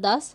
10।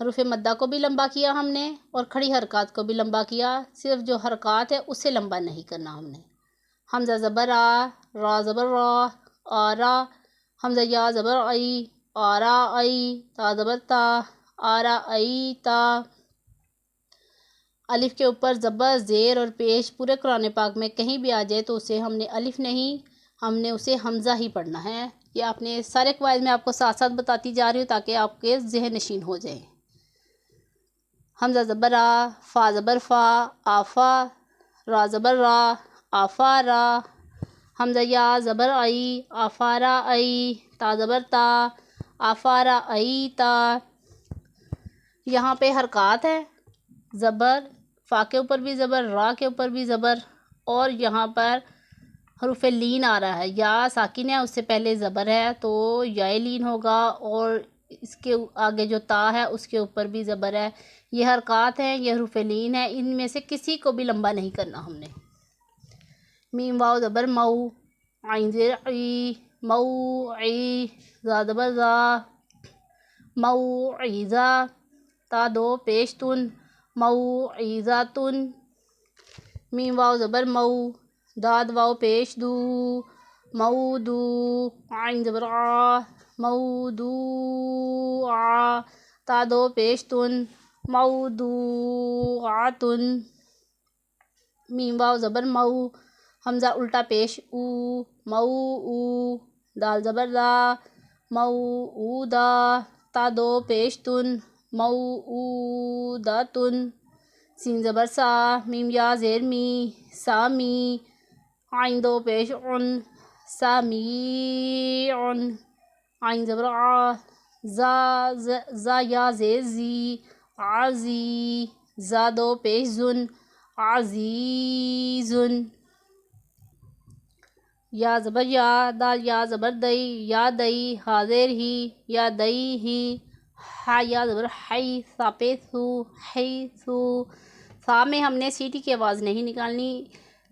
حروف مدہ کو بھی لمبا کیا ہم نے اور کھڑی حرکات کو بھی لمبا کیا، صرف جو حرکات ہے اسے لمبا نہیں کرنا ہم نے۔ حمزہ زبر آ، را زبر را، آرا، حمزہ یا زبر ای، آرا ای، تا زبر تا، آرا ای تا۔ الف کے اوپر زبر، زیر اور پیش پورے قرآن پاک میں کہیں بھی آ جائے تو اسے ہم نے الف نہیں، ہم نے اسے حمزہ ہی پڑھنا ہے۔ یہ آپ نے سارے قواعد میں آپ کو ساتھ ساتھ بتاتی جا رہی ہوں تاکہ آپ کے ذہن نشین ہو جائیں۔ حمزہ زبر آ، فا زبر فا، آفا، را زبر را، آفا را، حمزہ یا زبر ای، آفارا ای، تا زبر تا، آفارا ای تا۔ یہاں پہ حرکات ہے، زبر، فا کے اوپر بھی زبر، را کے اوپر بھی زبر، اور یہاں پر حروف لین آ رہا ہے، یا ساکن ہے اس سے پہلے زبر ہے تو یا لین ہوگا، اور اس کے آگے جو تا ہے اس کے اوپر بھی زبر ہے۔ یہ حرکات ہیں، یہ حروف لین ہے، ان میں سے کسی کو بھی لمبا نہیں کرنا ہم نے۔ میم واو زبر مو، عین زیر عی، موعی، زا زبر زا، موعیزہ، تا دو پیش تن، موعیزاتن۔ میم واو زبر مو، داد واو پیش دو، مودو، عین زبر آ، موضوعا، تا دو پیش تن، موضوعاتن۔ میم واو زبر مو، حمزہ الٹا پیش او، موعو، دال زبر دا، موعودا، تا دو پیش تن، موعوداتن۔ سین زبر سا، میم یا زیر می، سامی، عین دو پیش عن، سامیعن، عین زبر آ، زا یا زیر زی، عزی، زا دو پیش زن، عزیزن۔ یا زبر یا، دال یا زبر دئی، یا دئی، ہا زیر ہی، یا دئی ہی، ہا یا زبر حی، سا پہ سو، حی سو۔ سا میں ہم نے سیٹی کی آواز نہیں نکالنی،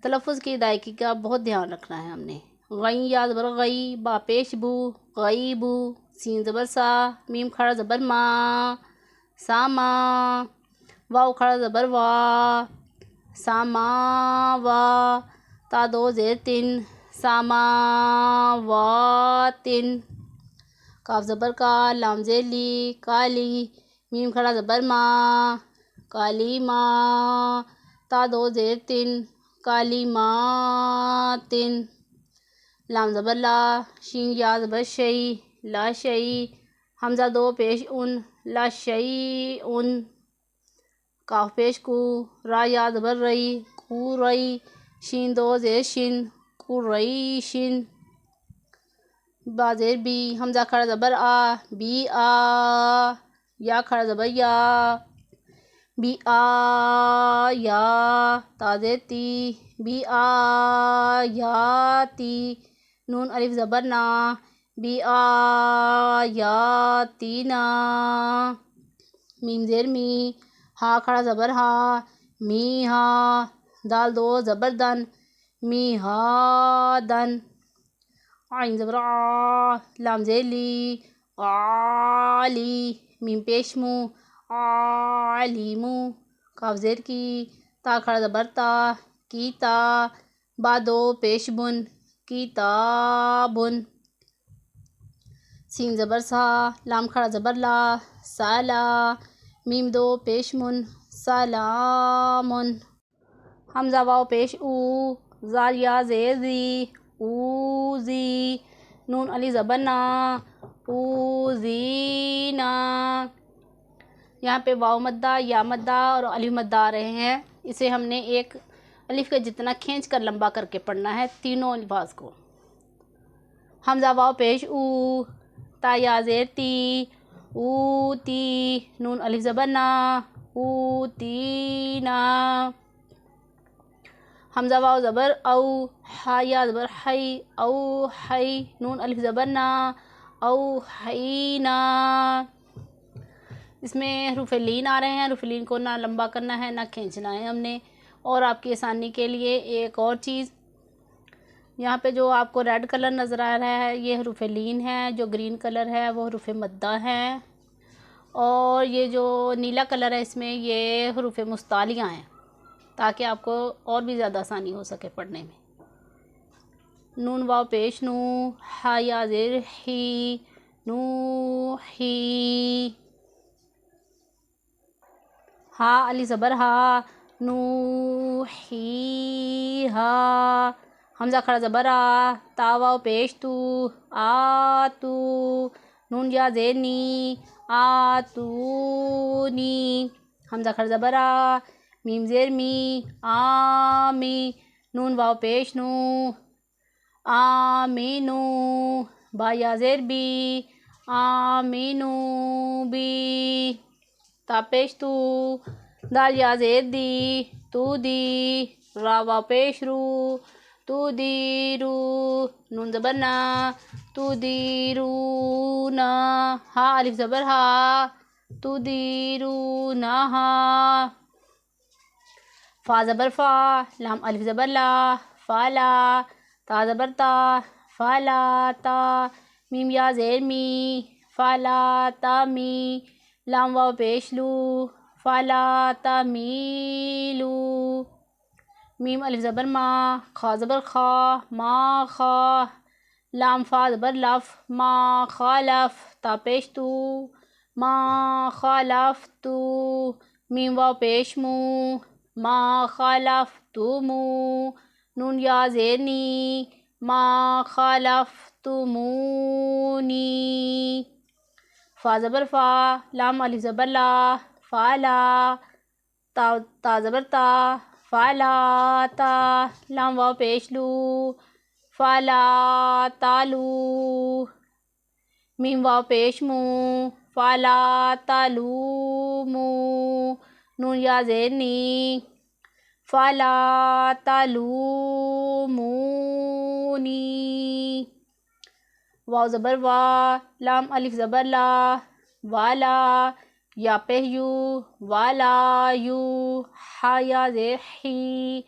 تلفظ کی ادائیگی کا بہت دھیان رکھنا ہے ہم نے۔ غین یا زبر غی، با پیش بو، غیبو، سین زبر سا، میم کھڑا زبر ما، ساما، واو کھڑا زبر وا، ساما وا، تا دو زیر تن، ساماواتن۔ کاف زبر کا، لام زیر لی، کالی، میم کھڑا زبر ما، کالی ما، تا دو زیر تن، کالی ماتن۔ لام زبر لا، شین یا زبر شئی، لا شئی، حمزہ دو پیش ان، لا شیئن۔ کاف پیش کو، را یا زبر رئی، کو رئی، شین دو زیر شن، قریشن۔ با زیر بی، حمزہ کھڑا زبر آ، بی آ، یا کھڑا زبر یا، بی آ یا، تا زیر تی، بی آ یا تی، نون الف زبر نا، بی آ یا تینا۔ میم زیر می، ہا کھڑا زبر ہا، می ہا، دال دو زبر دن، می ہا دن، عین زبر آ، لام زیر لی، عالی، میم پیش مو، عالیمو، کاف زیر کی، تا کھڑا زبر تا، کی تا، با دو پیش بن، کتابن۔ سین زبر سا، لام کھڑا زبر لا، سالا، میم دو پیش من، سلامن۔ حمزہ واو پیش او، زال یا زیر زی، اوزی، نون الف زبر نا، اوزینا۔ یہاں پہ واو مدہ، یا مدہ اور الف مدہ آ رہے ہیں، اسے ہم نے ایک الف کا جتنا کھینچ کر لمبا کر کے پڑھنا ہے تینوں الفاظ کو۔ حمزہ واو پیش او، تا یا زیر تی، اوتی، نون الف زبر نا، اوتینا۔ حمزہ واو زبر او، ہا یا زبر حی، او حی، نون الف زبر نا، او حینا۔ اس میں حروف لین آ رہے ہیں، حروف لین کو نہ لمبا کرنا ہے نہ کھینچنا ہے ہم نے۔ اور آپ کی آسانی کے لیے ایک اور چیز، یہاں پہ جو آپ کو ریڈ کلر نظر آ رہا ہے یہ حروف لین ہے، جو گرین کلر ہے وہ حروف مدہ ہیں، اور یہ جو نیلا کلر ہے اس میں یہ حروف مستعلیہ ہیں تاکہ آپ کو اور بھی زیادہ آسانی ہو سکے پڑھنے میں۔ نون واو پیش نو، ہا یا زیر ہی، نو ہی، ہا علی زبر ہا، نو ہی ہا، حمزہ کھڑا زبر آ، تا واو پیش تو، آ تو، نون یا زیر نی، آ تو نی، حمزہ کھڑا زبر آ، میم زیر می، آ می، نون واو پیش نو، آمینو، با یا زیر بی، آمینو بی، تا پیش تو، دال یا زیر دی، تو دی، را واو پیش رو، تو دی رو، نون زبر نا، تو دی رو نا، ہا الف زبر ہا، تو دی رو نا ہا، فا زبر فا، لام الف زبر لا، فا لا، تا زبر تا، فا لا تا، میم یا زیر می، فا لا تا می، لام واو پیش لو، فا لا تا می لو، میم الف زبر ما، خا زبر خا، ما خا، لام فا زبر لف، ما خالف، تا پیش تو، ما خالف تو، میم واو پیش مو، ما خالفتمو، نون یا زیر نی، ما خالفتمونی، فا زبر فا، لام الف زبر لا، فا لا، تا زبر تا، فا لا تا، لام واو پیش لو، فا لا تالو، میم واو پیش مو، فا لا تالومو، نون یا زیر نی، فا لا تلومونی، واو زبر وا، لام الف زبر لا، والا، یا پہ یو، والا یو، ہا یا زیر ہی،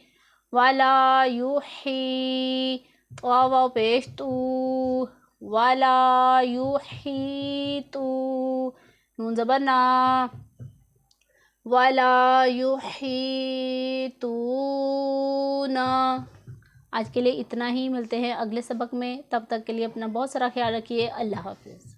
والا یو ہی، واو پیش تو، والا یو ہی تو، نون زبر نا، وَلَا يُحِيطُونَ۔ آج کے لیے اتنا ہی، ملتے ہیں اگلے سبق میں، تب تک کے لیے اپنا بہت سارا خیال رکھیے، اللہ حافظ۔